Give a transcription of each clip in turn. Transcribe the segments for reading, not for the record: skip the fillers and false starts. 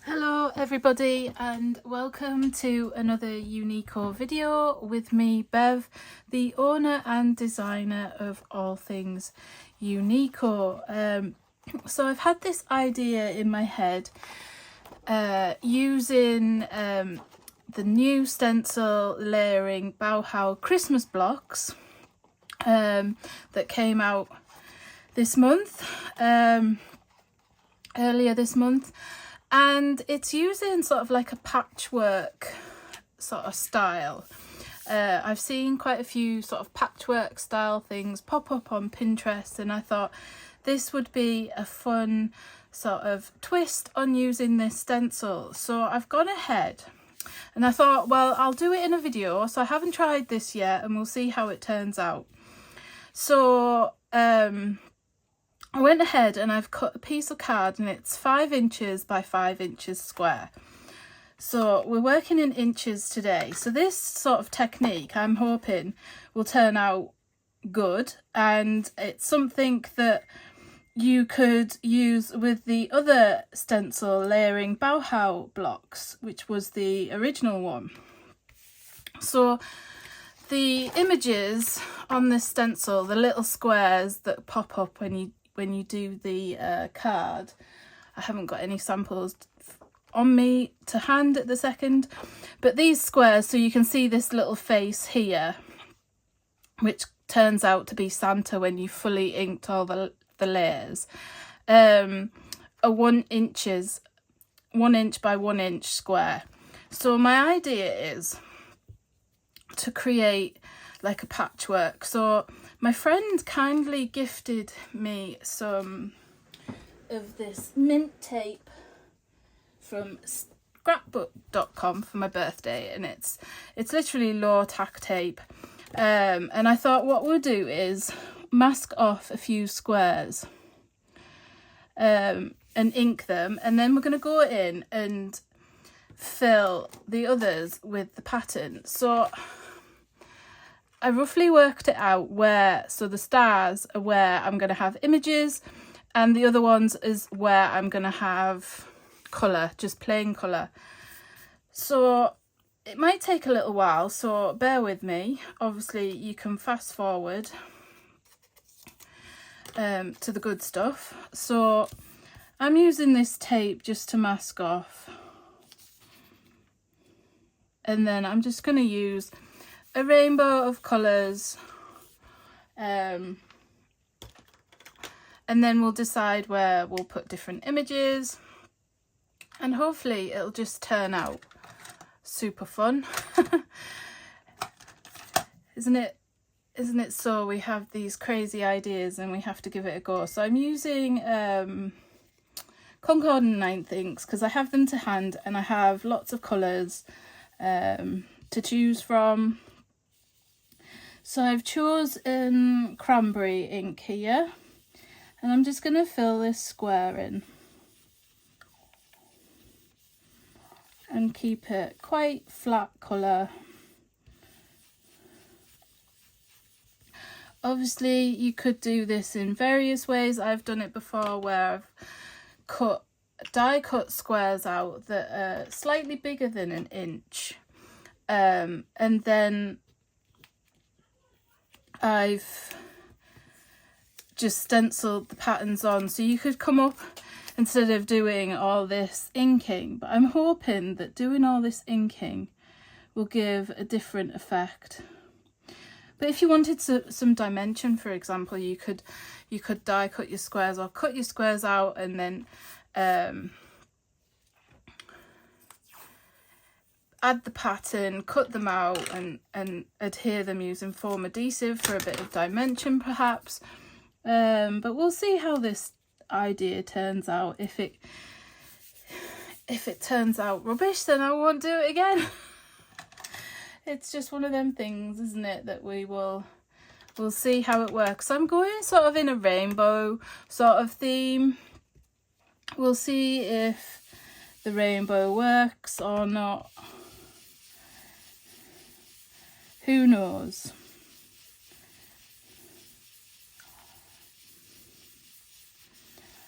Hello everybody and welcome to another Uniko video with me, Bev, the owner and designer of all things Uniko. So I've had this idea in my head using the new stencil layering Bauhaus Christmas blocks that came out this month, earlier this month. And it's using sort of like a patchwork sort of style. I've seen quite a few sort of patchwork style things pop up on Pinterest, and I thought this would be a fun sort of twist on using this stencil. So I've gone ahead and I thought, well, I'll do it in a video. So I haven't tried this yet and we'll see how it turns out. So I went ahead and I've cut a piece of card and it's 5 inches by 5 inches square. So we're working in inches today. So this sort of technique I'm hoping will turn out good, and it's something that you could use with the other stencil layering Bauhaus blocks, which was the original one. So the images on this stencil, the little squares that pop up when you do the card, I haven't got any samples on me to hand at the second, but these squares, so you can see this little face here, which turns out to be Santa when you fully inked all the layers, are 1 inch by 1 inch square. So my idea is to create like a patchwork. So my friend kindly gifted me some of this mint tape from scrapbook.com for my birthday, and it's literally low tack tape, and I thought what we'll do is mask off a few squares and ink them, and then we're going to go in and fill the others with the pattern. So I roughly worked it out where, so the stars are where I'm going to have images, and the other ones is where I'm going to have colour, just plain colour. So it might take a little while, so bear with me. Obviously you can fast forward to the good stuff. So I'm using this tape just to mask off, and then I'm just going to use a rainbow of colours, and then we'll decide where we'll put different images, and hopefully it'll just turn out super fun. Isn't it so? We have these crazy ideas and we have to give it a go. So I'm using Concord and 9th inks because I have them to hand and I have lots of colours to choose from. So I've chosen cranberry ink here, and I'm just going to fill this square in and keep it quite flat colour. Obviously you could do this in various ways. I've done it before where I've die cut squares out that are slightly bigger than 1 inch, and then I've just stenciled the patterns on. So you could come up, instead of doing all this inking, but I'm hoping that doing all this inking will give a different effect. But if you wanted some dimension, for example, you could die cut your squares or cut your squares out and then add the pattern, cut them out and adhere them using foam adhesive for a bit of dimension perhaps. But we'll see how this idea turns out. If it turns out rubbish, then I won't do it again. It's just one of them things, isn't it, that we'll see how it works. I'm going sort of in a rainbow sort of theme. We'll see if the rainbow works or not. Who knows?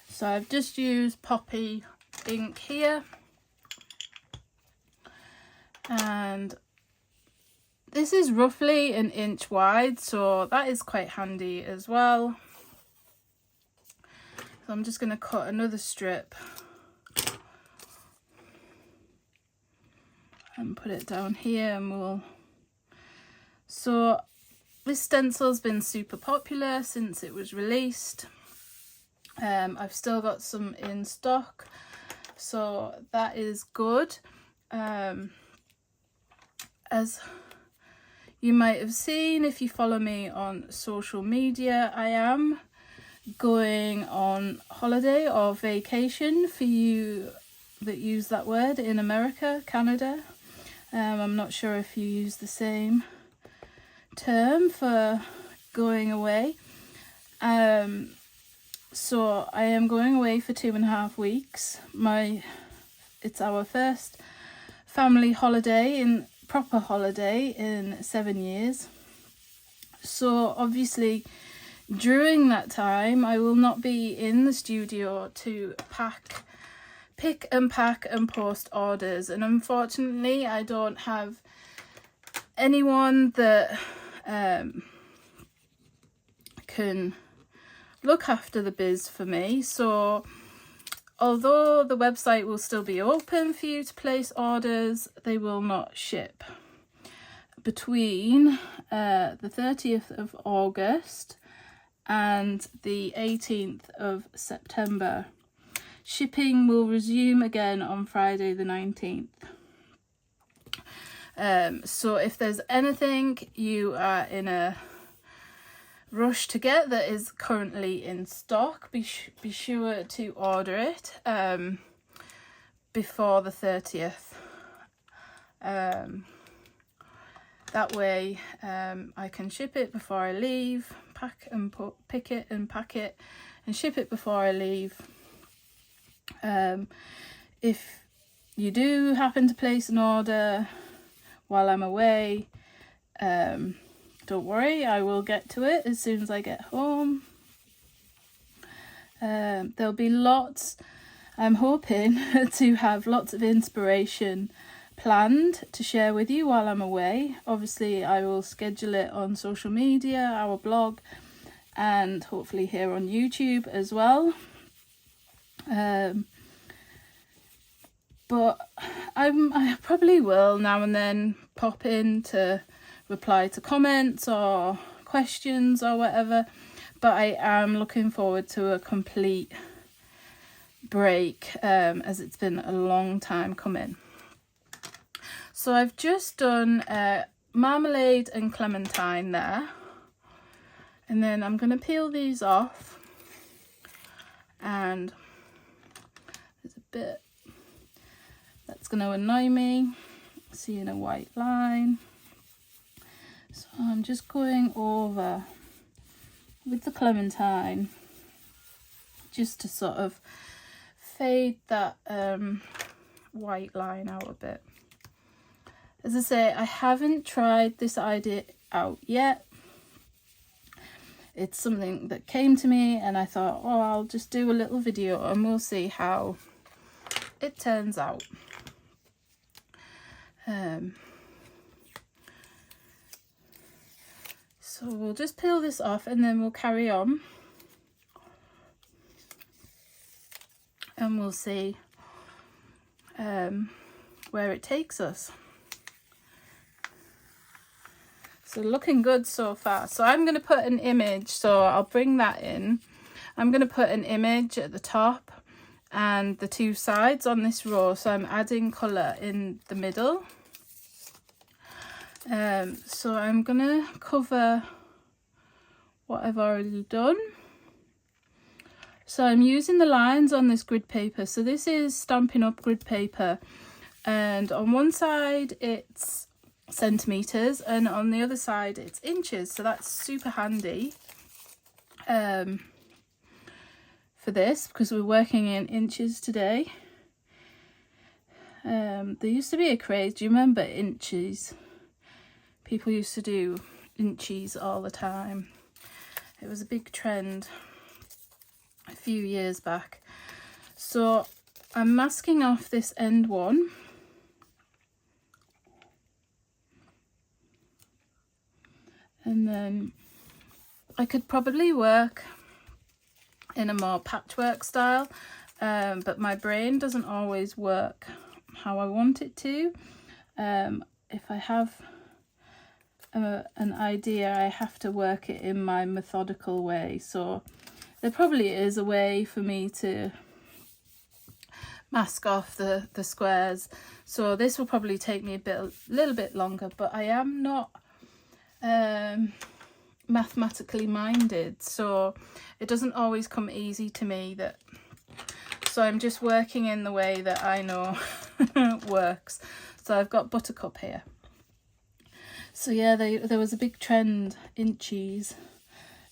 So I've just used poppy ink here And this is roughly 1 inch wide, so that is quite handy as well. So I'm just going to cut another strip and put it down here, and so this stencil's been super popular since it was released. I've still got some in stock, so that is good. As you might have seen if you follow me on social media, I am going on holiday or vacation, for you that use that word in America, Canada. I'm not sure if you use the same term for going away. So I am going away for 2.5 weeks. It's our first family holiday, proper holiday in 7 years. So obviously during that time I will not be in the studio to pick and pack and post orders, and unfortunately I don't have anyone that can look after the biz for me. So although the website will still be open for you to place orders, they will not ship between the 30th of August and the 18th of September. Shipping will resume again on Friday the 19th. So if there's anything you are in a rush to get that is currently in stock, be sure to order it before the 30th. That way I can ship it before I leave, pick it and pack it and ship it before I leave. If you do happen to place an order while I'm away, don't worry, I will get to it as soon as I get home. There'll be lots, I'm hoping to have lots of inspiration planned to share with you while I'm away. Obviously I will schedule it on social media, our blog, and hopefully here on YouTube as well. But I probably will now and then pop in to reply to comments or questions or whatever, but I am looking forward to a complete break, as it's been a long time coming. So I've just done marmalade and clementine there, and then I'm going to peel these off, and there's a bit that's going to annoy me, seeing a white line. So I'm just going over with the clementine just to sort of fade that white line out a bit. As I say, I haven't tried this idea out yet. It's something that came to me and I thought, oh, I'll just do a little video and we'll see how it turns out. So we'll just peel this off and then we'll carry on. And we'll see where it takes us. So looking good so far. So I'm going to put an image, so I'll bring that in. I'm going to put an image at the top and the two sides on this row, so I'm adding colour in the middle. So I'm going to cover what I've already done. So I'm using the lines on this grid paper. So this is Stampin' Up! Grid paper, and on one side it's centimeters and on the other side it's inches, so that's super handy for this because we're working in inches today. There used to be a craze, do you remember inches? People used to do inches all the time. It was a big trend a few years back. So I'm masking off this end one. then I could probably work in a more patchwork style, but my brain doesn't always work how I want it to. If I have an idea, I have to work it in my methodical way. So there probably is a way for me to mask off the squares. So this will probably take me a little bit longer, but I am not mathematically minded, so it doesn't always come easy to me. So I'm just working in the way that I know works. So I've got buttercup here. So yeah, there was a big trend in cheese.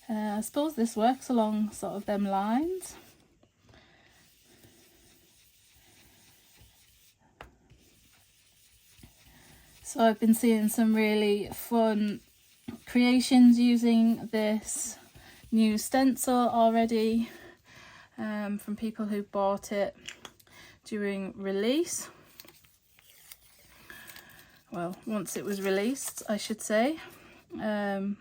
I suppose this works along sort of them lines. So I've been seeing some really fun creations using this new stencil already, from people who bought it during release. Well, once it was released, I should say. I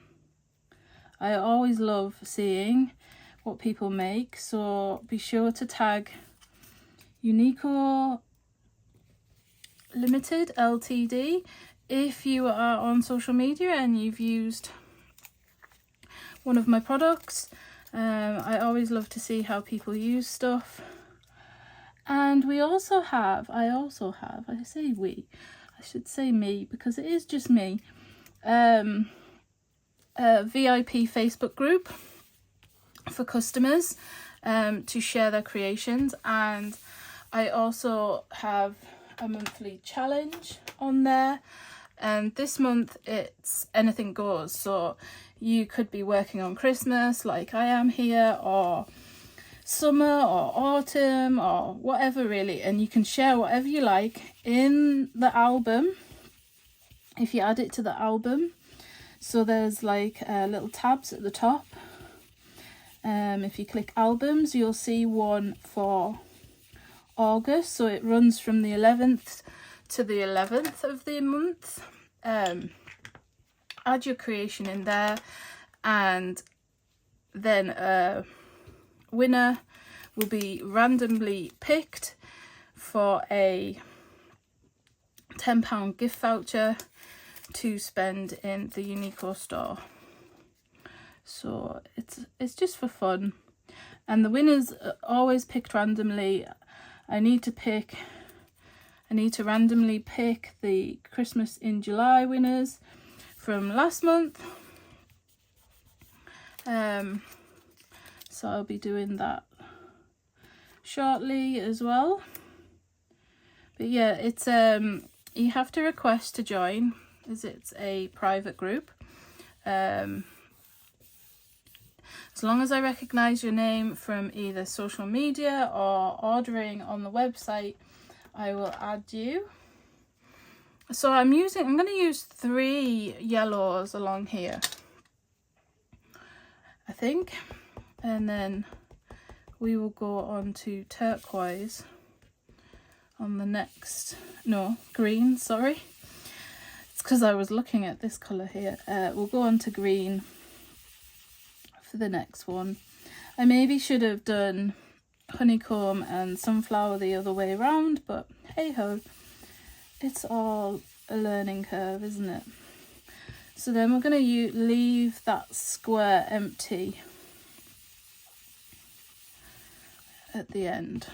always love seeing what people make, so be sure to tag Uniko Limited Ltd if you are on social media and you've used one of my products. I always love to see how people use stuff. And I should say me because it is just me, a VIP Facebook group for customers to share their creations, and I also have a monthly challenge on there, and this month it's anything goes. So you could be working on Christmas like I am here, or summer or autumn or whatever really, and you can share whatever you like in the album if you add it to the album. So there's like little tabs at the top. If you click albums, you'll see one for August, so it runs from the 11th to the 11th of the month. Add your creation in there, and then a winner will be randomly picked for a £10 gift voucher to spend in the Uniko store. So it's just for fun, and the winners are always picked randomly. I need to randomly pick the Christmas in July winners from last month. So I'll be doing that shortly as well. But yeah, it's you have to request to join, as it's a private group. As long as I recognise your name from either social media or ordering on the website, I will add you. So I'm going to use 3 yellows along here, I think, and then we will go on to turquoise on the next, no, green, sorry. It's because I was looking at this colour here. We'll go on to green for the next one. I maybe should have done honeycomb and sunflower the other way around, but hey ho, it's all a learning curve, isn't it? So then we're going to leave that square empty at the end,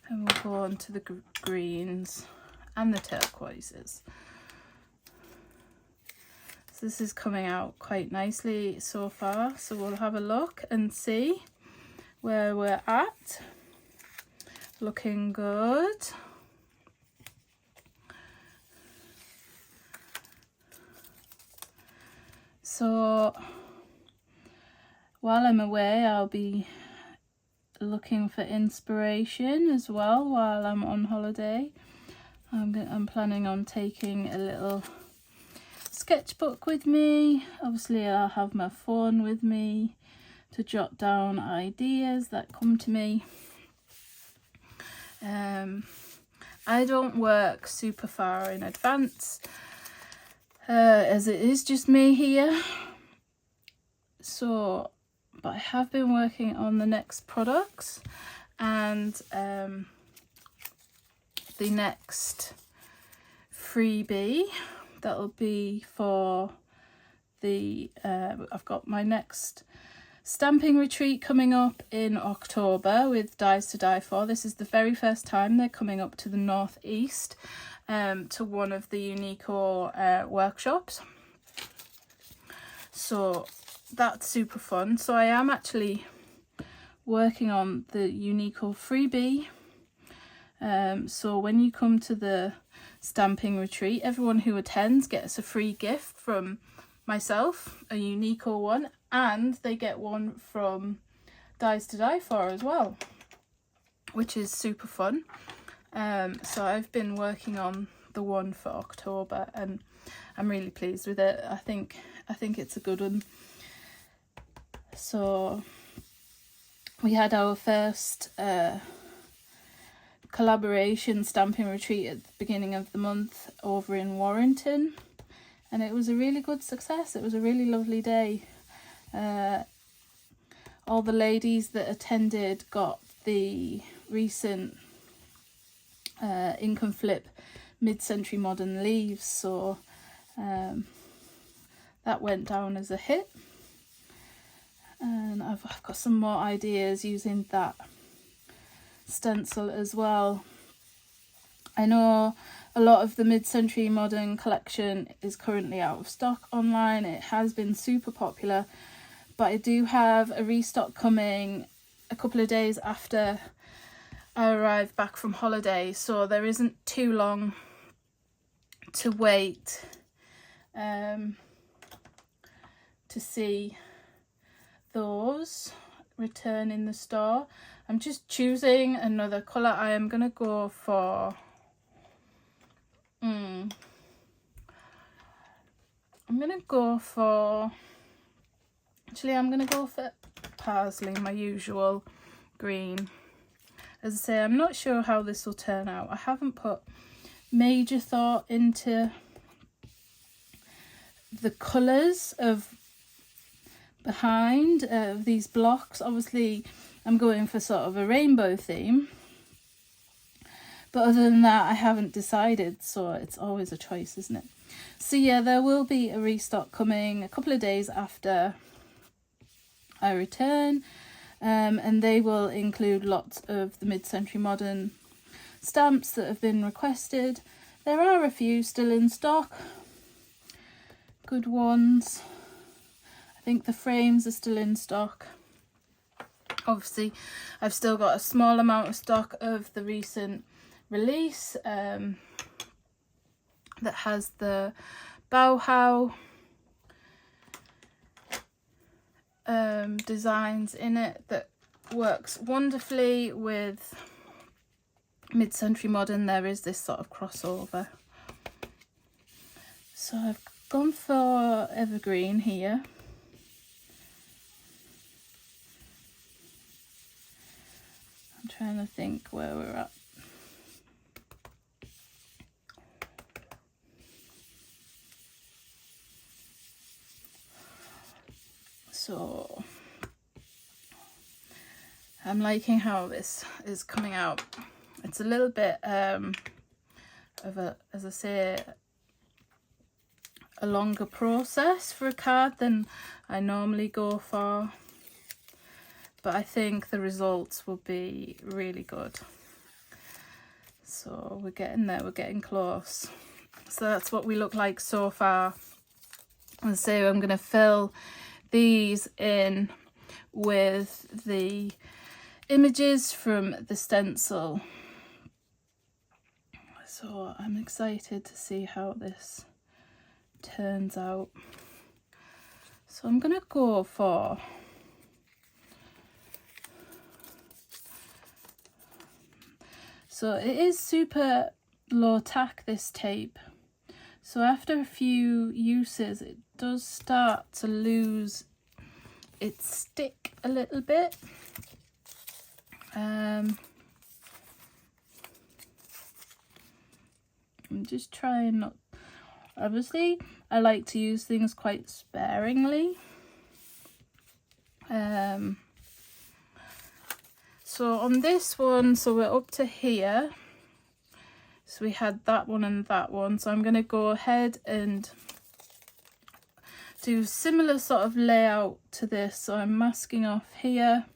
and we'll go on to the greens and the turquoises. So this is coming out quite nicely so far, so we'll have a look and see where we're at. Looking good. So while I'm away, I'll be looking for inspiration as well while I'm on holiday. I'm planning on taking a little sketchbook with me. Obviously I'll have my phone with me to jot down ideas that come to me. I don't work super far in advance. as it is just me here. So, but I have been working on the next products, and the next freebie that'll be for the I've got my next stamping retreat coming up in October with Dies to Die For. This is the very first time they're coming up to the northeast to one of the Uniko workshops. So that's super fun. So I am actually working on the Uniko freebie. So when you come to the stamping retreat, everyone who attends gets a free gift from myself, a Uniko one, and they get one from Dies to Die For as well, which is super fun. So I've been working on the one for October, and I'm really pleased with it. I think it's a good one. So we had our first collaboration stamping retreat at the beginning of the month over in Warrington, and it was a really good success. It was a really lovely day. All the ladies that attended got the recent ink and flip mid-century modern leaves, so that went down as a hit, and I've got some more ideas using that stencil as well. I know a lot of the mid-century modern collection is currently out of stock online. It has been super popular, but I do have a restock coming a couple of days after I arrive back from holiday, so there isn't too long to wait to see those return in the store. I'm just choosing another colour. I am going to go for I'm going to go for parsley, my usual green. As I say, I'm not sure how this will turn out. I haven't put major thought into the colours of behind these blocks. Obviously I'm going for sort of a rainbow theme, but other than that I haven't decided, so it's always a choice, isn't it? So yeah, there will be a restock coming a couple of days after I return, and they will include lots of the mid-century modern stamps that have been requested. There are a few still in stock, good ones. I think the frames are still in stock. Obviously I've still got a small amount of stock of the recent release that has the Bauhaus designs in it that works wonderfully with mid-century modern. There is this sort of crossover. So I've gone for evergreen here. I'm trying to think where we're at. So I'm liking how this is coming out. It's a little bit of a, as I say, a longer process for a card than I normally go for, but I think the results will be really good. So we're getting there, we're getting close. So that's what we look like so far. And so I'm going to fill these in with the images from the stencil. So I'm excited to see how this turns out. So I'm going to go for it is super low tack, this tape, so after a few uses it does start to lose its stick a little bit. I'm just trying not, obviously I like to use things quite sparingly. So on this one, so we're up to here. So we had that one and that one. So I'm going to go ahead and do similar sort of layout to this. So I'm masking off here.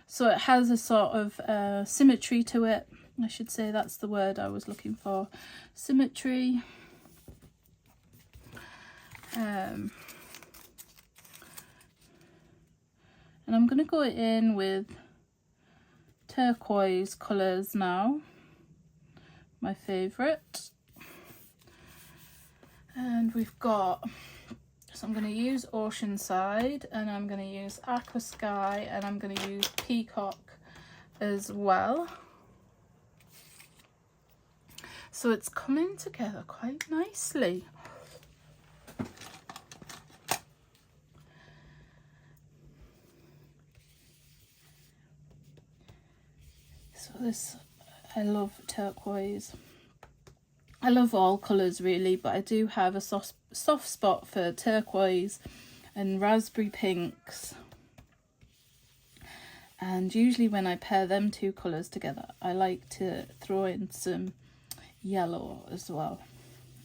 So it has a sort of symmetry to it. I should say that's the word I was looking for. Symmetry. And I'm going to go in with turquoise colours now. My favourite. And we've got, so I'm going to use Oceanside, and I'm going to use Aqua Sky, and I'm going to use Peacock as well. So it's coming together quite nicely. So this, I love turquoise. I love all colours really, but I do have a soft spot for turquoise and raspberry pinks. And usually when I pair them two colours together, I like to throw in some yellow as well.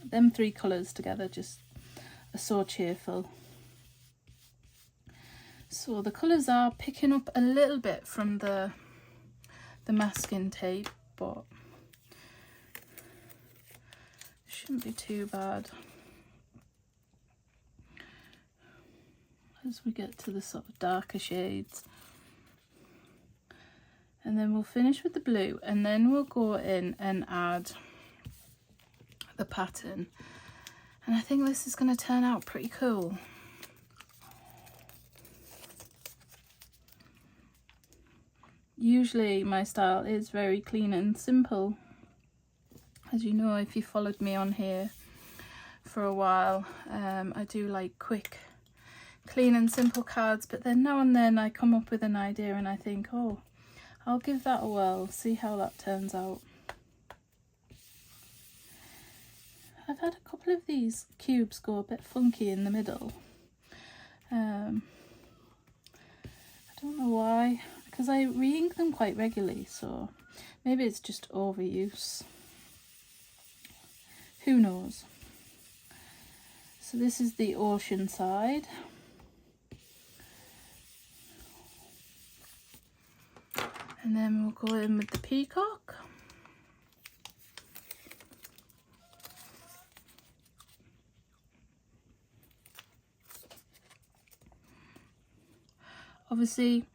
Them three colours together just are so cheerful. So the colours are picking up a little bit from the masking tape, but shouldn't be too bad as we get to the sort of darker shades. And then we'll finish with the blue, and then we'll go in and add the pattern. And I think this is going to turn out pretty cool. Usually my style is very clean and simple. As you know, if you followed me on here for a while, I do like quick, clean and simple cards, but then now and then I come up with an idea and I think, oh, I'll give that a whirl, see how that turns out. I've had a couple of these cubes go a bit funky in the middle. I don't know why, because I re-ink them quite regularly, so maybe it's just overuse. Who knows? So this is the ocean side. And then we'll go in with the peacock. Obviously,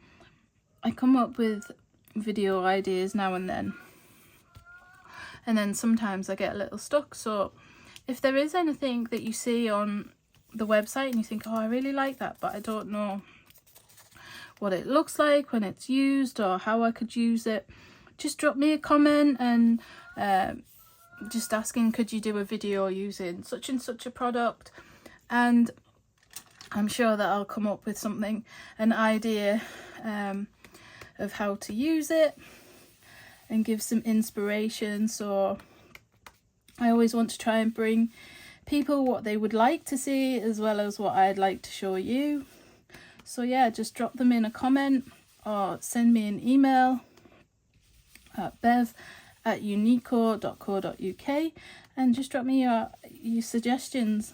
I come up with video ideas now and then sometimes I get a little stuck. So if there is anything that you see on the website and you think, oh, I really like that, but I don't know what it looks like when it's used or how I could use it, just drop me a comment and just asking, could you do a video using such and such a product? And I'm sure that I'll come up with something, an idea of how to use it and give some inspiration. So I always want to try and bring people what they would like to see as well as what I'd like to show you. So yeah, just drop them in a comment or send me an email at bev@uniko.co.uk and just drop me your suggestions.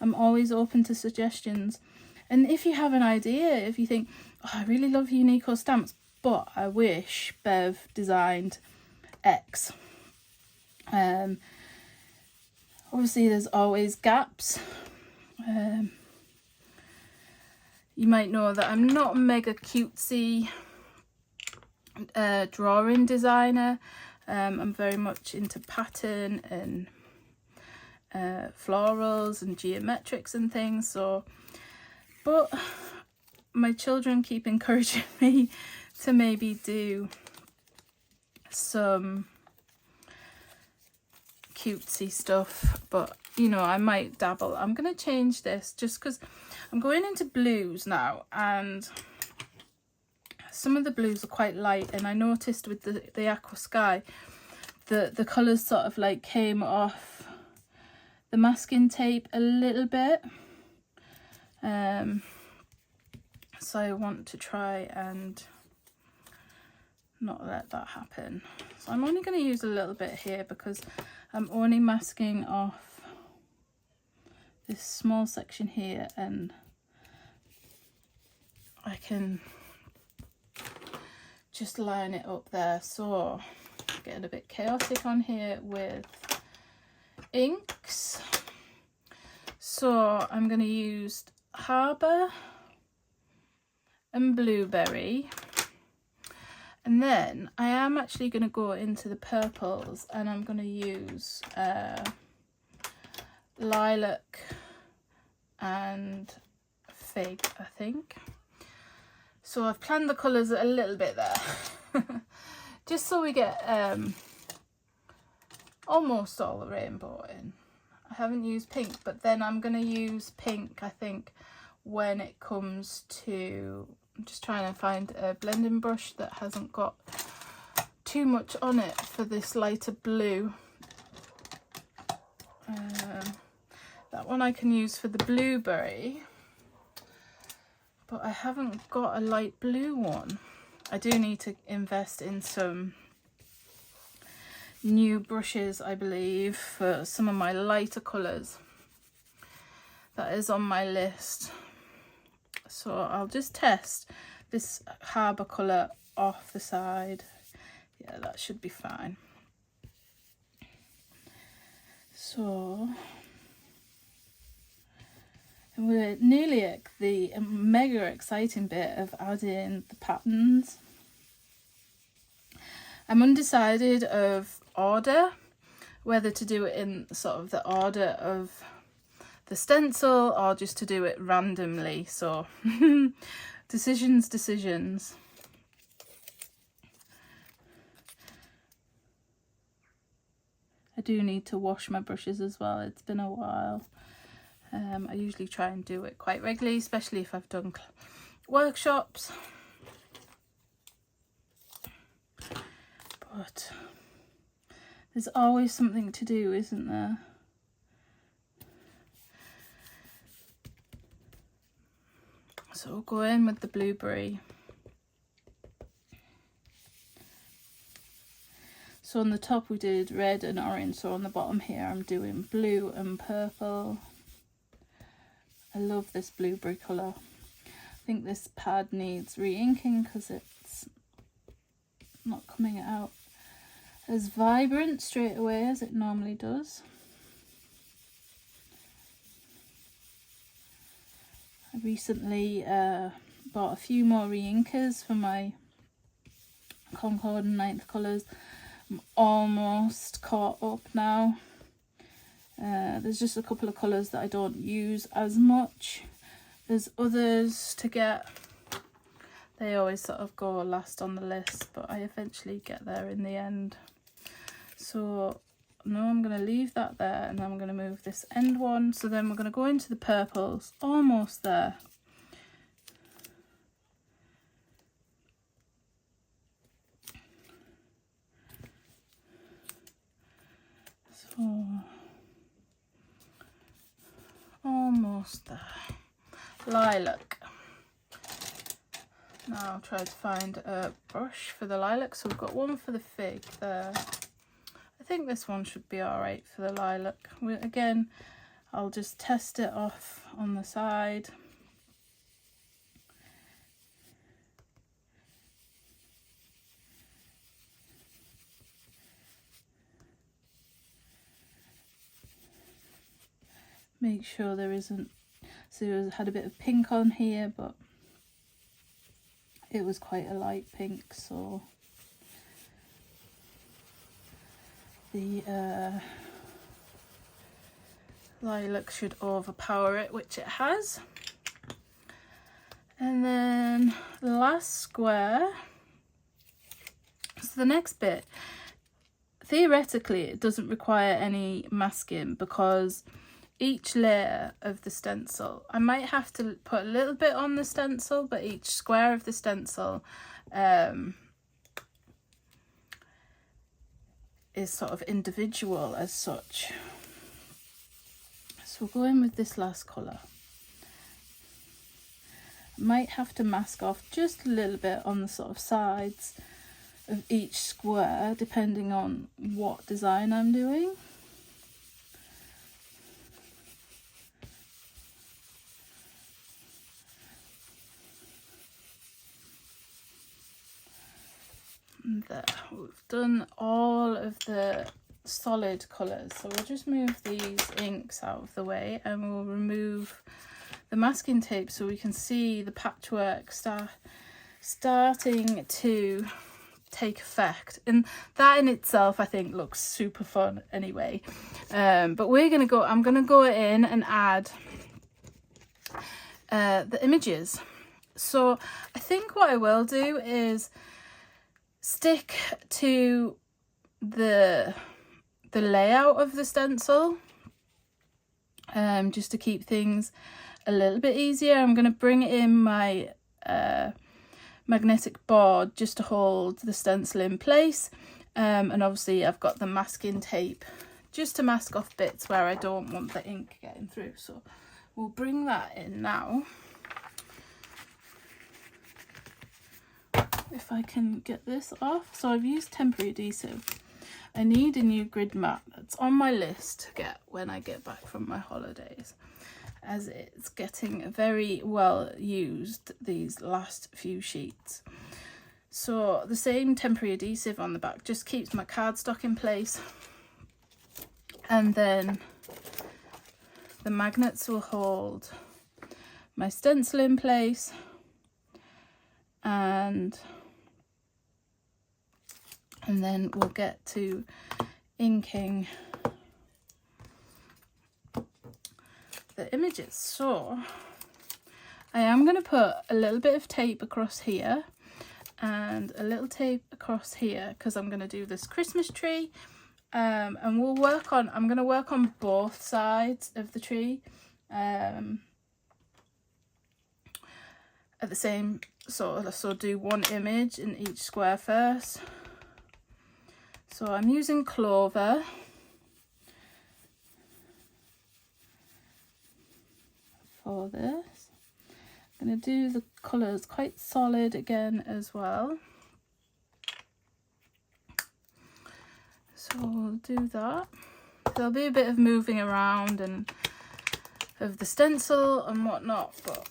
I'm always open to suggestions. And if you have an idea, if you think, oh, I really love Uniko stamps, but I wish Bev designed X. Obviously there's always gaps. You might know that I'm not a mega cutesy drawing designer. I'm very much into pattern and florals and geometrics and things. So, but my children keep encouraging me to maybe do some cutesy stuff, but you know, I might dabble. I'm going to change this just because I'm going into blues now, and some of the blues are quite light, and I noticed with the aqua sky the colours sort of like came off the masking tape a little bit. So I want to try and not let that happen. So I'm only going to use a little bit here because I'm only masking off this small section here, and I can just line it up there. So getting a bit chaotic on here with inks. So I'm going to use Harbour and Blueberry, and then I am actually going to go into the purples, and I'm going to use Lilac and Fig, I think. So I've planned the colours a little bit there just so we get almost all the rainbow in. I haven't used pink, but then I'm going to use pink, I think, when it comes to... I'm just trying to find a blending brush that hasn't got too much on it for this lighter blue. That one I can use for the blueberry, but I haven't got a light blue one. I do need to invest in some new brushes, I believe, for some of my lighter colours. That is on my list. So I'll just test this Harbour colour off the side. Yeah, that should be fine. So we're nearly at the mega exciting bit of adding the patterns. I'm undecided of order, whether to do it in sort of the order of the stencil or just to do it randomly. So decisions. I do need to wash my brushes as well. It's been a while. I usually try and do it quite regularly, especially if I've done workshops. But there's always something to do, isn't there? So we'll go in with the blueberry. So on the top we did red and orange, so on the bottom here I'm doing blue and purple. I love this blueberry colour. I think this pad needs re-inking because it's not coming out as vibrant straight away as it normally does. I recently bought a few more re-inkers for my Concord and Ninth colours. I'm almost caught up now. There's just a couple of colours that I don't use as much. There's others to get. They always sort of go last on the list, but I eventually get there in the end. So now I'm going to leave that there, and I'm going to move this end one. So then we're going to go into the purples, almost there. So almost there. Lilac. Now I'll try to find a brush for the lilac. So we've got one for the fig there. I think this one should be alright for the lilac. Again, I'll just test it off on the side. Make sure there isn't, so it had a bit of pink on here, but it was quite a light pink, so the lilac should overpower it, which it has. And then the last square, so the next bit, theoretically it doesn't require any masking because each layer of the stencil, I might have to put a little bit on the stencil, but each square of the stencil is sort of individual as such. So we'll go in with this last colour. Might have to mask off just a little bit on the sort of sides of each square depending on what design I'm doing. And there, we've done all of the solid colours, so we'll just move these inks out of the way and we'll remove the masking tape so we can see the patchwork starting to take effect, and that in itself I think looks super fun anyway. But I'm gonna go in and add the images. So I think what I will do is stick to the layout of the stencil, just to keep things a little bit easier. I'm going to bring in my magnetic board just to hold the stencil in place, and obviously I've got the masking tape just to mask off bits where I don't want the ink getting through. So we'll bring that in now. If I can get this off. So I've used temporary adhesive. I need a new grid mat. That's on my list to get when I get back from my holidays, as it's getting very well used these last few sheets. So the same temporary adhesive on the back just keeps my cardstock in place, and then the magnets will hold my stencil in place, and then we'll get to inking the images. So I am going to put a little bit of tape across here and a little tape across here because I'm going to do this Christmas tree, and I'm going to work on both sides of the tree at the same so do one image in each square first. So I'm using Clover for this. I'm going to do the colours quite solid again as well. So we'll do that. There'll be a bit of moving around and of the stencil and whatnot, but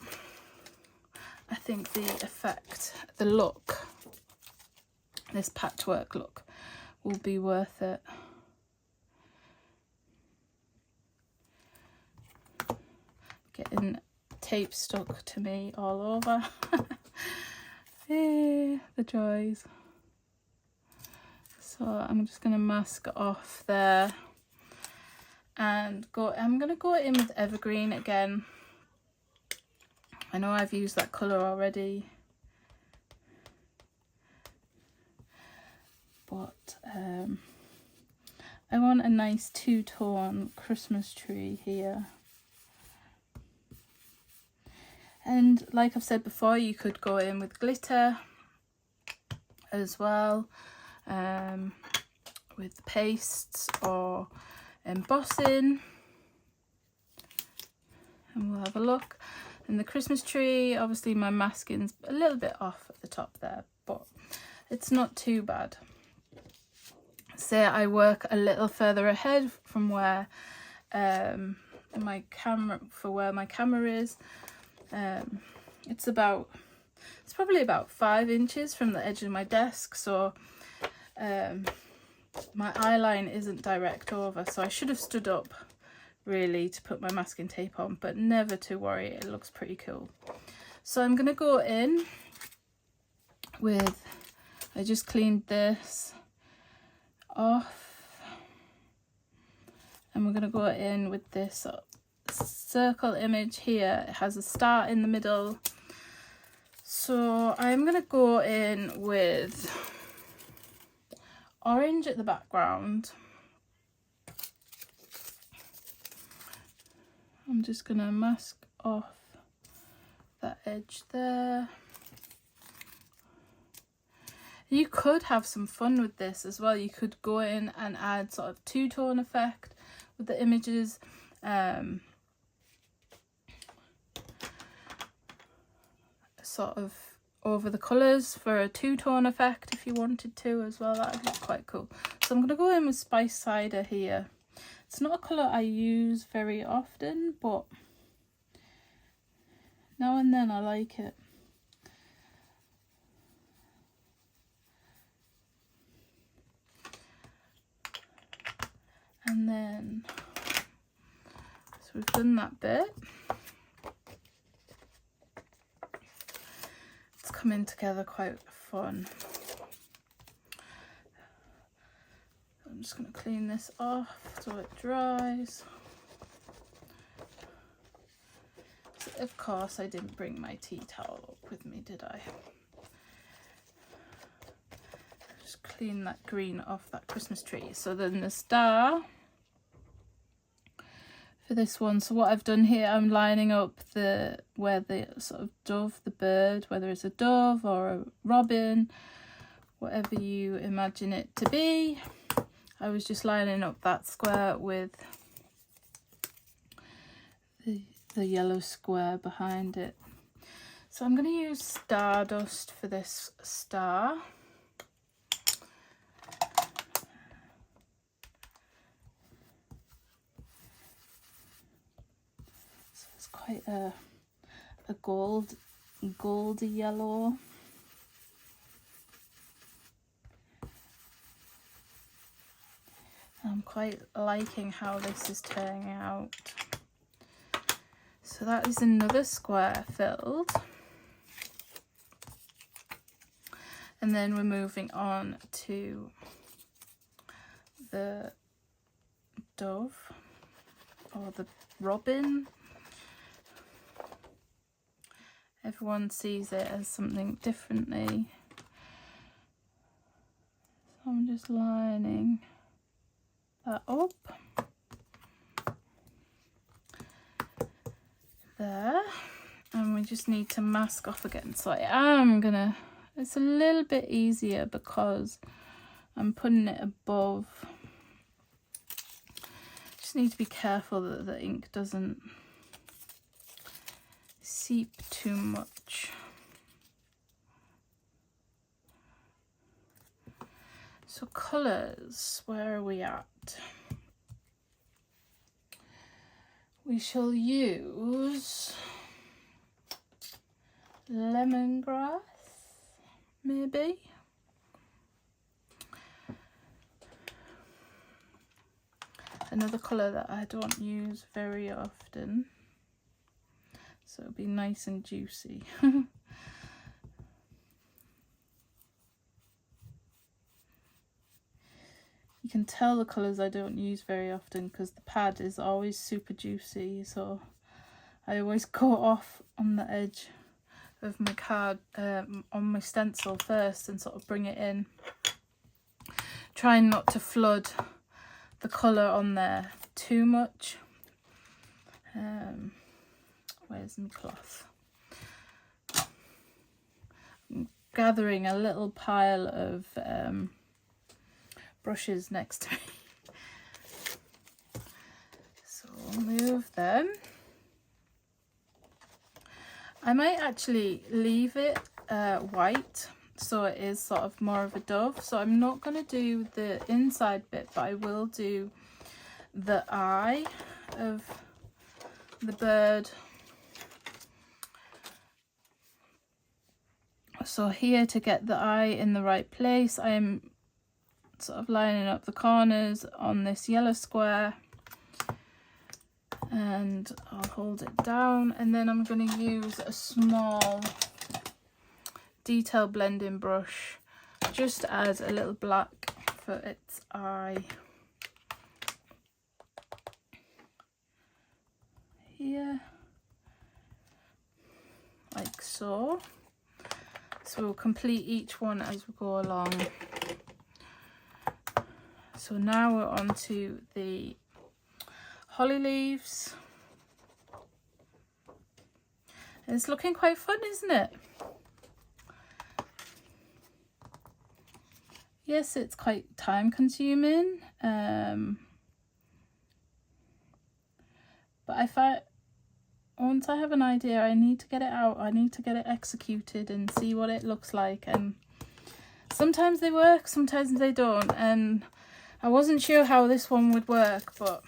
I think the effect, the look, this patchwork look, will be worth it. Getting tape stuck to me all over. The joys. So I'm just going to mask off there and I'm going to go in with Evergreen again. I know I've used that colour already, but I want a nice two-tone Christmas tree here. And like I've said before, you could go in with glitter as well, with pastes or embossing, and we'll have a look. And the Christmas tree, obviously my masking's a little bit off at the top there, but it's not too bad. Say I work a little further ahead from where my camera is. It's probably about 5 inches from the edge of my desk, so my eye line isn't direct over, so I should have stood up really to put my masking tape on, but never to worry, it looks pretty cool. So I'm gonna go in with, I just cleaned this off, and we're gonna go in with this circle image here. It has a star in the middle, so I'm gonna go in with orange at the background. I'm just gonna mask off that edge there. You could have some fun with this as well. You could go in and add sort of two-tone effect with the images. sort of over the colours for a two-tone effect if you wanted to as well. That would look quite cool. So I'm going to go in with Spice Cider here. It's not a colour I use very often, but now and then I like it. And then, so we've done that bit. It's coming together quite fun. I'm just going to clean this off so it dries. So of course I didn't bring my tea towel up with me, did I? Just clean that green off that Christmas tree. So then the star for this one. So what I've done here, I'm lining up where the sort of dove, the bird, whether it's a dove or a robin, whatever you imagine it to be. I was just lining up that square with the yellow square behind it. So I'm going to use Stardust for this star. So it's quite a goldy yellow. I'm quite liking how this is turning out. So that is another square filled. And then we're moving on to the dove or the robin. Everyone sees it as something differently. So I'm just lining that up there, and we just need to mask off again. So it's a little bit easier because I'm putting it above. Just need to be careful that the ink doesn't seep too much. So colours, where are we at? We shall use lemongrass, maybe. Another colour that I don't use very often, so it'll be nice and juicy. You can tell the colours I don't use very often because the pad is always super juicy, so I always go off on the edge of my card, on my stencil first, and sort of bring it in. Trying not to flood the colour on there too much. Where's my cloth? I'm gathering a little pile of brushes next to me. So I'll move them. I might actually leave it white so it is sort of more of a dove. So I'm not going to do the inside bit, but I will do the eye of the bird. So here, to get the eye in the right place, I am sort of lining up the corners on this yellow square, and I'll hold it down, and then I'm going to use a small detail blending brush just to add a little black for its eye here, like so. So we'll complete each one as we go along. So now we're on to the holly leaves. It's looking quite fun, isn't it? Yes, it's quite time consuming, but I find once I have an idea, I need to get it out. I need to get it executed and see what it looks like. And sometimes they work, sometimes they don't. And I wasn't sure how this one would work, but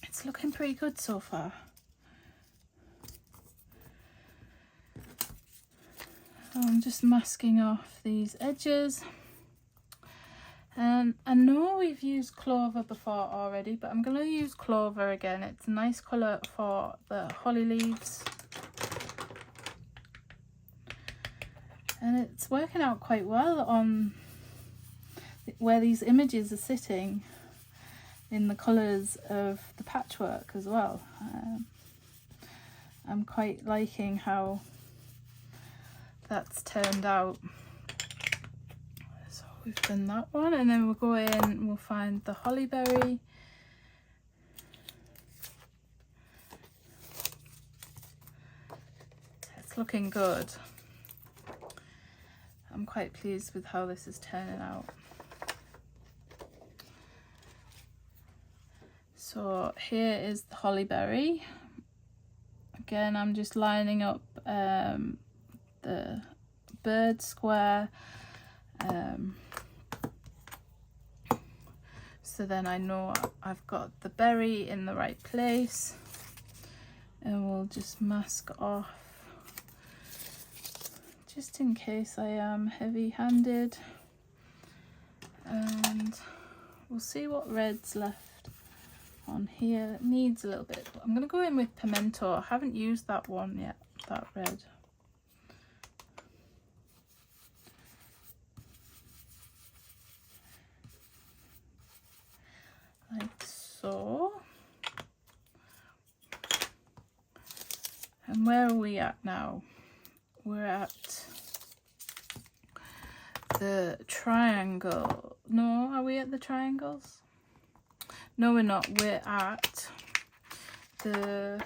it's looking pretty good so far. I'm just masking off these edges. And I know we've used clover before already, but I'm going to use clover again. It's a nice colour for the holly leaves. And it's working out quite well on where these images are sitting in the colours of the patchwork as well. I'm quite liking how that's turned out. So we've done that one, and then we'll go in and we'll find the hollyberry. It's looking good. I'm quite pleased with how this is turning out. So here is the hollyberry. Again, I'm just lining up the bird square, so then I know I've got the berry in the right place, and we'll just mask off just in case I am heavy-handed, and we'll see what red's left on here. It needs a little bit. I'm going to go in with pimento. I haven't used that one yet, that red. Like so. And where are we at now? We're at the triangle. No, are we at the triangles? No, we're not. We're at the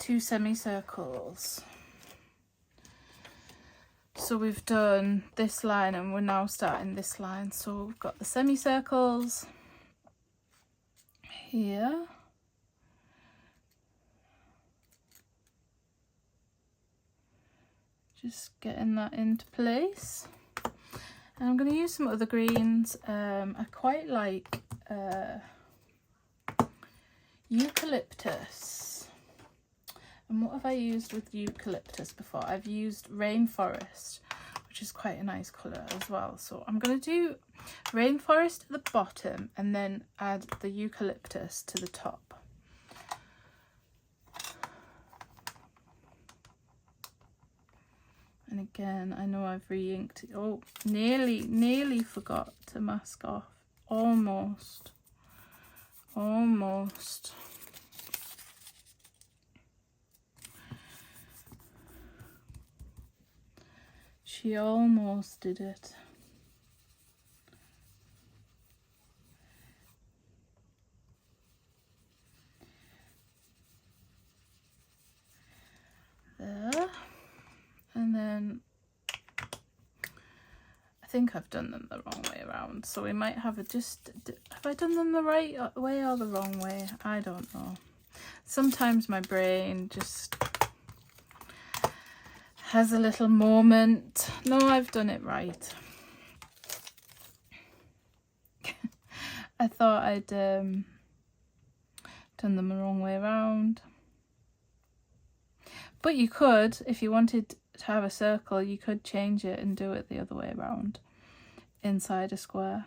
2 semicircles. So we've done this line and we're now starting this line. So we've got the semicircles here. Just getting that into place. And I'm going to use some other greens. I quite like eucalyptus. And what have I used with eucalyptus before? I've used rainforest, which is quite a nice colour as well. So I'm going to do rainforest at the bottom and then add the eucalyptus to the top. And again, I know I've re-inked it. Oh, nearly forgot to mask off. Almost. She almost did it. There. And then I think I've done them the wrong way around, so we might have have I done them the right way or the wrong way? I don't know. Sometimes my brain just has a little moment. No, I've done it right. I thought I'd done them the wrong way around. But you could, if you wanted to have a circle, you could change it and do it the other way around inside a square.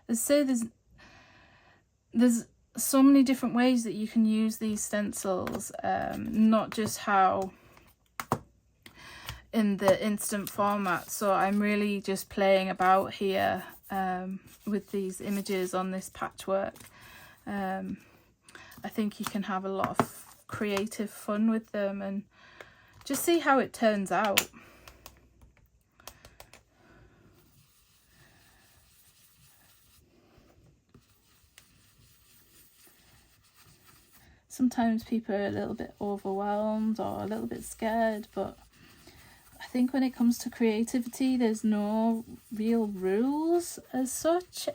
As I say, there's so many different ways that you can use these stencils, not just how in the instant format. So I'm really just playing about here with these images on this patchwork. I think you can have a lot of creative fun with them and just see how it turns out. Sometimes people are a little bit overwhelmed or a little bit scared, but I think when it comes to creativity, there's no real rules as such.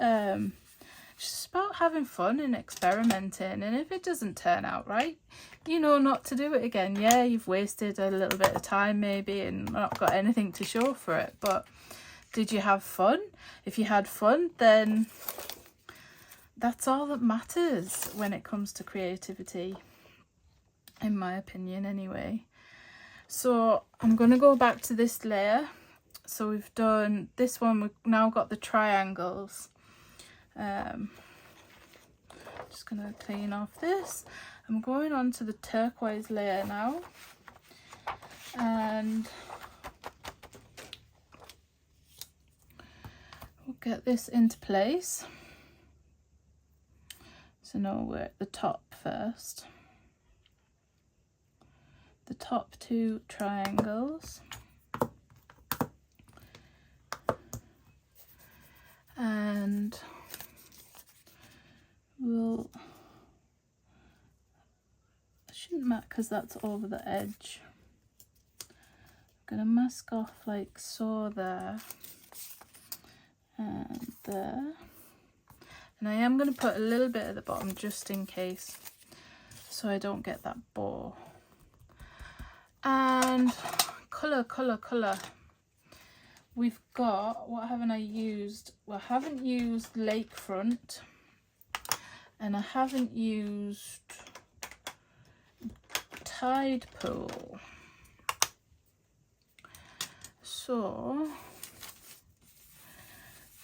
just about having fun and experimenting. And if it doesn't turn out right, you know not to do it again. Yeah, you've wasted a little bit of time maybe and not got anything to show for it, but did you have fun? If you had fun, then that's all that matters when it comes to creativity, in my opinion anyway. So I'm going to go back to this layer. So we've done this one, we've now got the triangles. Just going to clean off this. I'm going on to the turquoise layer now, and we'll get this into place. So now we're at the top first. The top two triangles. And we'll, it shouldn't matter because that's over the edge. I'm going to mask off like so there and there. And I am going to put a little bit at the bottom just in case, so I don't get that bow. And colour. We've got, what haven't I used? Well, I haven't used lakefront, and I haven't used tide pool. So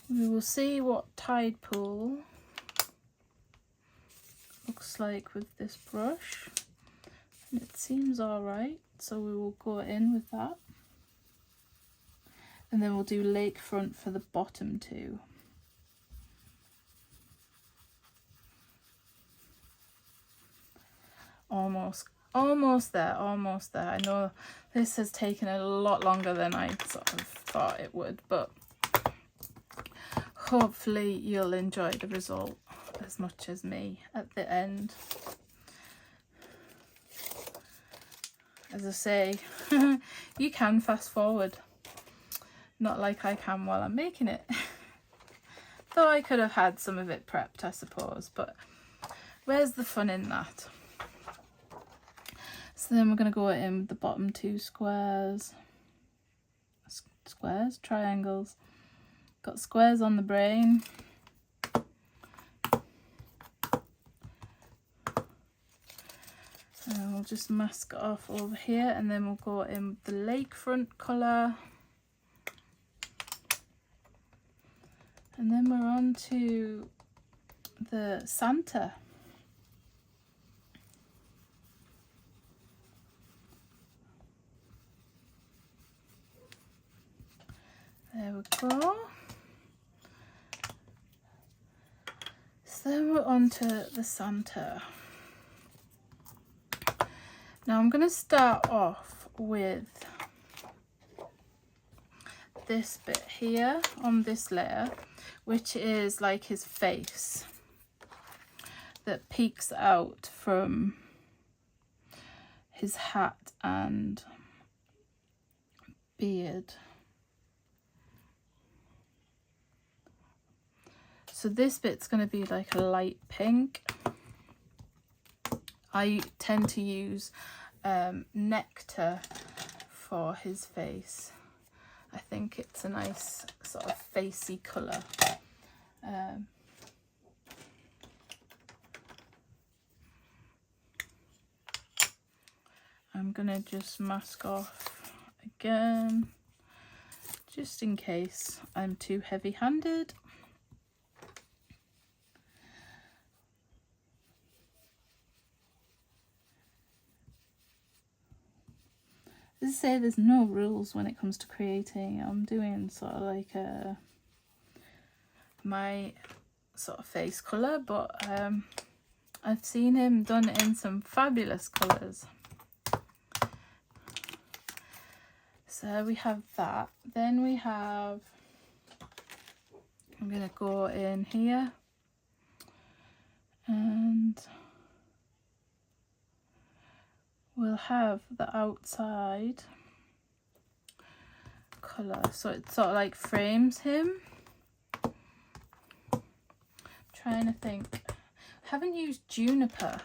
we will see what tide pool looks like with this brush. And it seems all right, so we will go in with that. And then we'll do lakefront for the bottom two. Almost there. I know this has taken a lot longer than I sort of thought it would, but hopefully you'll enjoy the result as much as me at the end. As I say, you can fast forward. Not like I can while I'm making it. Though I could have had some of it prepped, I suppose, but where's the fun in that? So then we're going to go in with the bottom two squares. Triangles. Got squares on the brain. And we'll just mask it off over here, and then we'll go in with the lakefront colour. And then we're on to the Santa. There we go. So then we're on to the Santa. Now I'm going to start off with this bit here on this layer, which is like his face that peeks out from his hat and beard. So this bit's going to be like a light pink. I tend to use Nectar for his face. I think it's a nice sort of facey colour. I'm going to just mask off again, just in case I'm too heavy-handed. As I say, there's no rules when it comes to creating. I'm doing sort of like my sort of face colour, but I've seen him done in some fabulous colours. So we have that. Then we have, I'm going to go in here and we'll have the outside colour, so it sort of like frames him. I'm trying to think. I haven't used Juniper,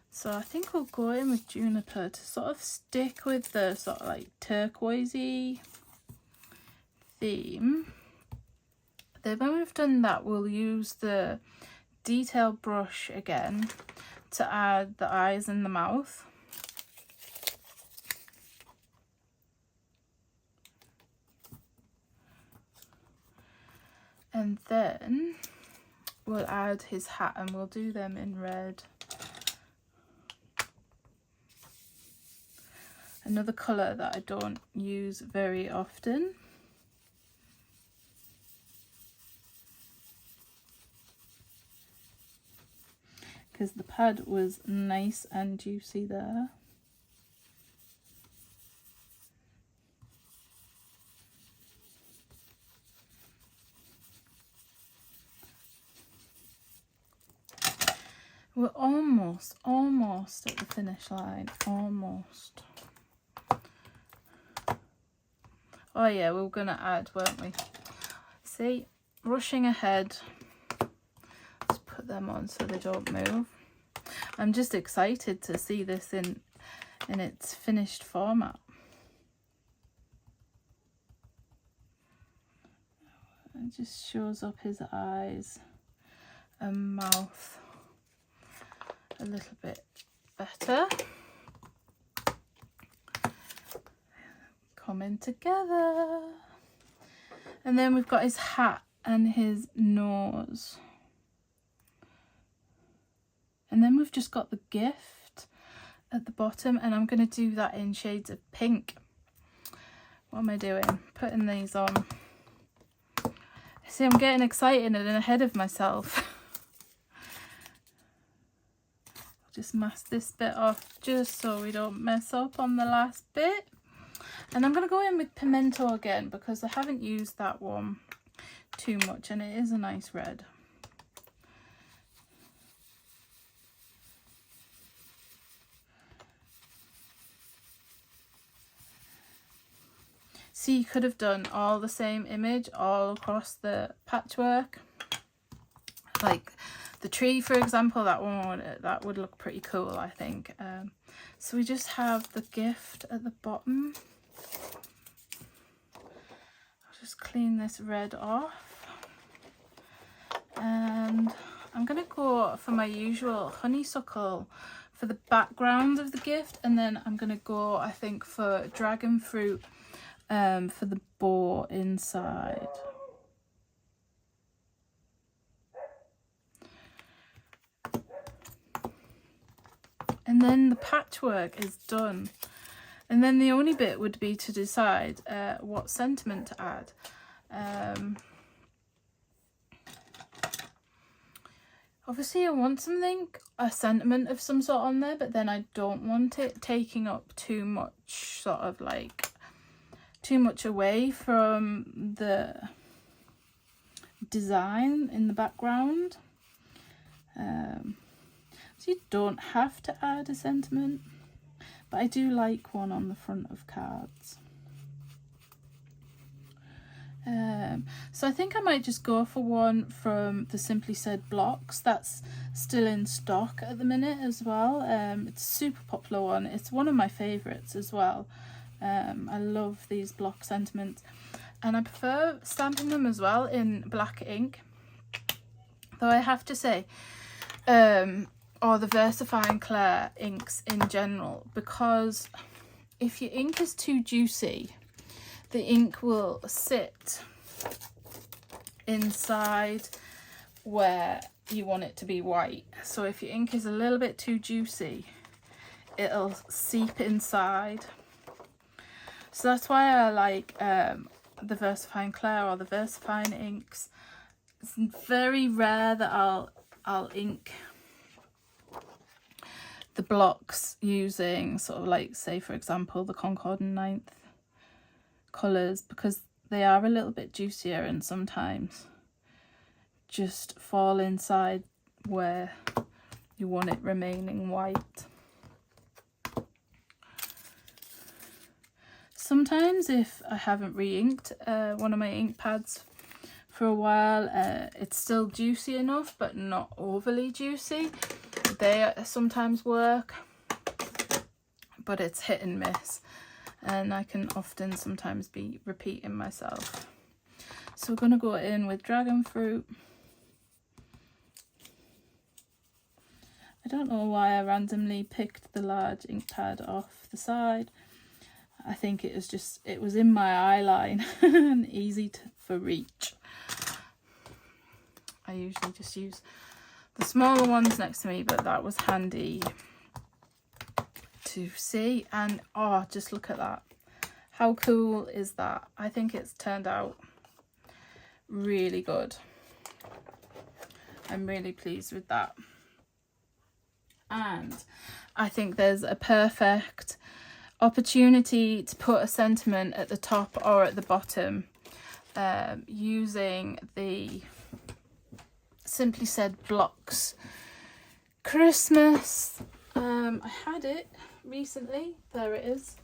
so I think we'll go in with Juniper to sort of stick with the sort of like turquoisey theme. Then when we've done that, we'll use the detail brush again to add the eyes and the mouth. And then we'll add his hat, and we'll do them in red. Another colour that I don't use very often. Because the pad was nice and juicy there. We're almost at the finish line, almost. Oh yeah, we were gonna add, weren't we? See, rushing ahead. Let's put them on so they don't move. I'm just excited to see this in its finished format. It just shows up his eyes and mouth a little bit better. Coming together. And then we've got his hat and his nose. And then we've just got the gift at the bottom, and I'm going to do that in shades of pink. What am I doing? Putting these on. See, I'm getting excited and ahead of myself. Just mask this bit off just so we don't mess up on the last bit. And I'm going to go in with pimento again because I haven't used that one too much, and it is a nice red. See, you could have done all the same image all across the patchwork. Like the tree, for example, that would look pretty cool, I think. So we just have the gift at the bottom. I'll just clean this red off. And I'm going to go for my usual honeysuckle for the background of the gift. And then I'm going to go, I think, for dragon fruit for the bow inside. And then the patchwork is done. And then the only bit would be to decide what sentiment to add. Obviously I want a sentiment of some sort on there, but then I don't want it taking up too much, sort of like, too much away from the design in the background. So you don't have to add a sentiment, but I do like one on the front of cards. So I think I might just go for one from the Simply Said blocks. That's still in stock at the minute as well. It's a super popular one. It's one of my favourites as well. I love these block sentiments, and I prefer stamping them as well in black ink, though I have to say, or the VersaFine Clair inks in general, because if your ink is too juicy, the ink will sit inside where you want it to be white. So if your ink is a little bit too juicy, it'll seep inside. So that's why I like the VersaFine Clair or the VersaFine inks. It's very rare that I'll ink the blocks using sort of like, say for example, the Concord and 9th colours, because they are a little bit juicier and sometimes just fall inside where you want it remaining white. Sometimes if I haven't re-inked one of my ink pads for a while. It's still juicy enough, but not overly juicy. They sometimes work, but it's hit and miss, and I can often sometimes be repeating myself. So we're going to go in with dragon fruit. I don't know why I randomly picked the large ink pad off the side. I think it was in my eye line and easy for reach. I usually just use the smaller ones next to me, but that was handy to see. And oh, just look at that. How cool is that? I think it's turned out really good. I'm really pleased with that. And I think there's a perfect opportunity to put a sentiment at the top or at the bottom, using the Simply Said blocks Christmas. I had it recently. There it is.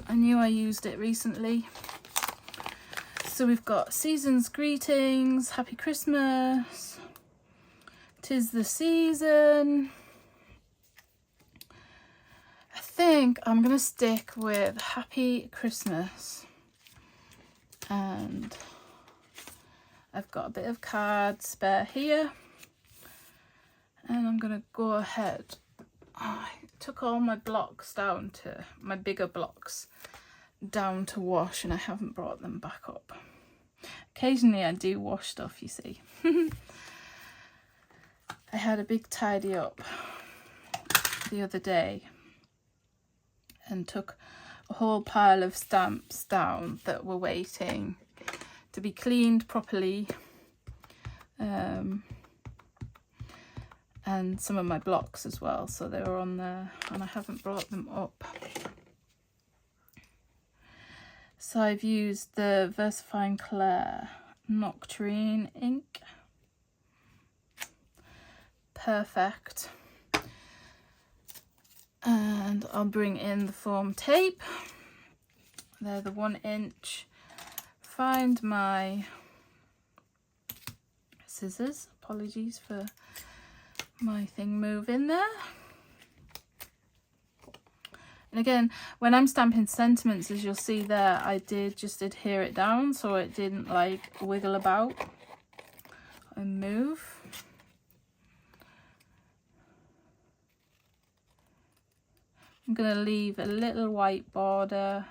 I knew I used it recently. So we've got Season's Greetings, Happy Christmas, 'Tis the Season. I think I'm going to stick with Happy Christmas. And I've got a bit of card spare here. And I'm going to go ahead. I took all my blocks down to, my bigger blocks, down to wash, and I haven't brought them back up. Occasionally I do wash stuff, you see. I had a big tidy up the other day and took a whole pile of stamps down that were waiting to be cleaned properly, and some of my blocks as well, so they were on there and I haven't brought them up. So I've used the Versifying Clair Nocturne ink. Perfect. And I'll bring in the foam tape. They're the 1 inch. Find my scissors. Apologies for my thing moving there. And again, when I'm stamping sentiments, as you'll see there, I did just adhere it down so it didn't like wiggle about and move. I'm going to leave a little white border.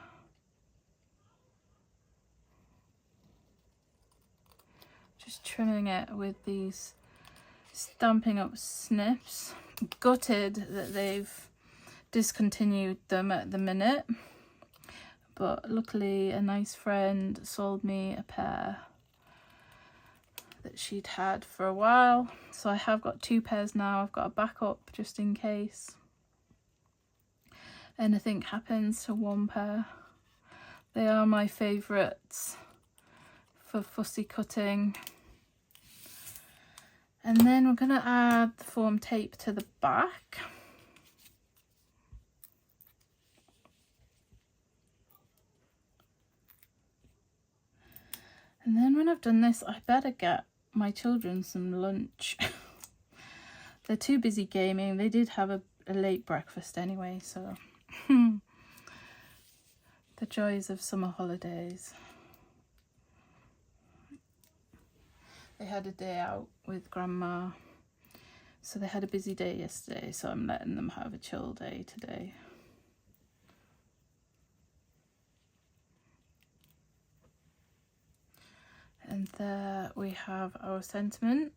Just trimming it with these Stampin' Up snips. Gutted that they've discontinued them at the minute, but luckily a nice friend sold me a pair that she'd had for a while, so I have got 2 pairs now. I've got a backup just in case anything happens to one pair. They are my favourites for fussy cutting. And then we're going to add the foam tape to the back. And then when I've done this, I better get my children some lunch. They're too busy gaming. They did have a late breakfast anyway, so the joys of summer holidays. They had a day out with Grandma, so they had a busy day yesterday, so I'm letting them have a chill day today. And there we have our sentiment.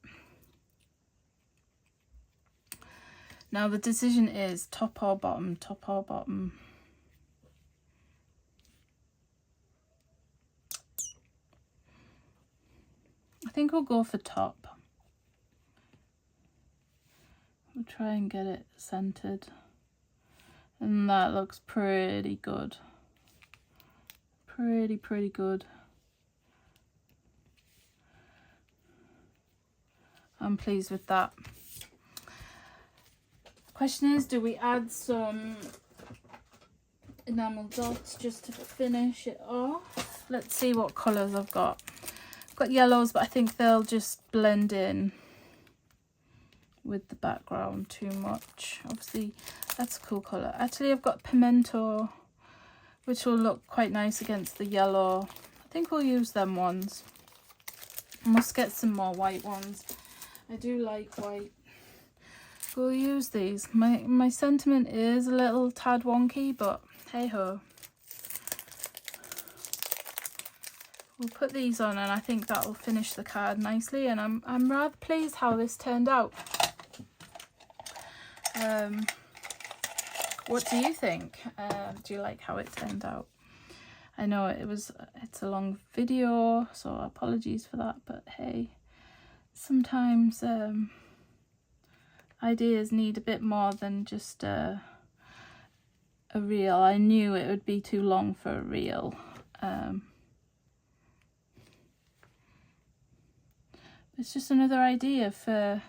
Now the decision is top or bottom, top or bottom. I think we'll go for top. We'll try and get it centered. And that looks pretty good. Pretty good. I'm pleased with that. Question is, do we add some enamel dots just to finish it off? Let's see what colours I've got. got yellows, but I think they'll just blend in with the background too much. Obviously that's a cool colour. Actually I've got pimento, which will look quite nice against the yellow. I think we'll use them ones. I must get some more white ones. I do like white. We'll use these. My sentiment is a little tad wonky, but hey ho. We'll put these on, and I think that will finish the card nicely, and I'm rather pleased how this turned out. What do you think? Do you like how it turned out? I know it's a long video, so apologies for that, but hey, sometimes ideas need a bit more than just a reel. I knew it would be too long for a reel. It's just another idea for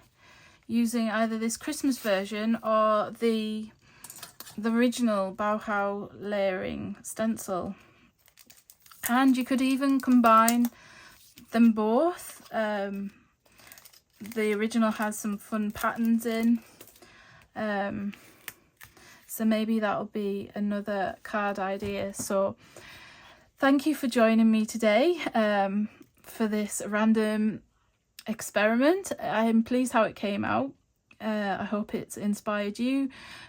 using either this Christmas version or the original Bauhaus layering stencil. And you could even combine them both. The original has some fun patterns in. So maybe that'll be another card idea. So thank you for joining me today for this random experiment. I'm pleased how it came out. I hope it's inspired you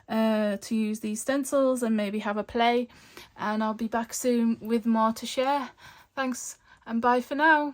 to use these stencils and maybe have a play, and I'll be back soon with more to share. Thanks and bye for now.